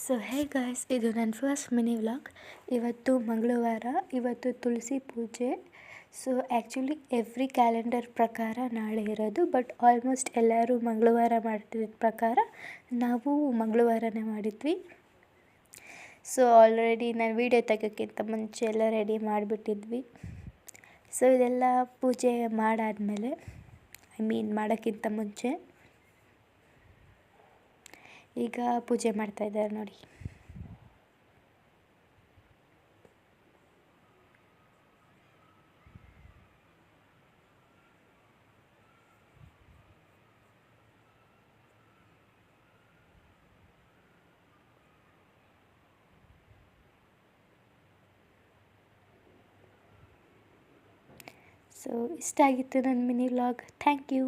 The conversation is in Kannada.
ಸೊ ಹೇ ಗಾಯ್ಸ್, ಇದು ನನ್ನ ಫಸ್ಟ್ ಮಿನಿ ವ್ಲಾಗ್. ಇವತ್ತು ಮಂಗಳವಾರ, ಇವತ್ತು ತುಳಸಿ ಪೂಜೆ. ಸೊ ಆ್ಯಕ್ಚುಲಿ ಎವ್ರಿ ಕ್ಯಾಲೆಂಡರ್ ಪ್ರಕಾರ ನಾಳೆ ಇರೋದು, ಬಟ್ ಆಲ್ಮೋಸ್ಟ್ ಎಲ್ಲರೂ ಮಂಗಳವಾರ ಮಾಡ್ತಿದ್ದ ಪ್ರಕಾರ ನಾವು ಮಂಗಳವಾರನೇ ಮಾಡಿದ್ವಿ. ಸೊ ಆಲ್ರೆಡಿ ನಾನು ವೀಡಿಯೋ ತೆಗೋಕ್ಕಿಂತ ಮುಂಚೆ ಎಲ್ಲ ರೆಡಿ ಮಾಡಿಬಿಟ್ಟಿದ್ವಿ. ಸೊ ಇದೆಲ್ಲ ಪೂಜೆ ಮಾಡಾದಮೇಲೆ, ಮಾಡೋಕ್ಕಿಂತ ಮುಂಚೆ ಈಗ ಪೂಜೆ ಮಾಡ್ತಾಯಿದ್ದಾರೆ ನೋಡಿ. ಸೊ ಇಷ್ಟ ಆಗಿತ್ತು ನನ್ನ ಮಿನಿ ವ್ಲಾಗ್. Thank you.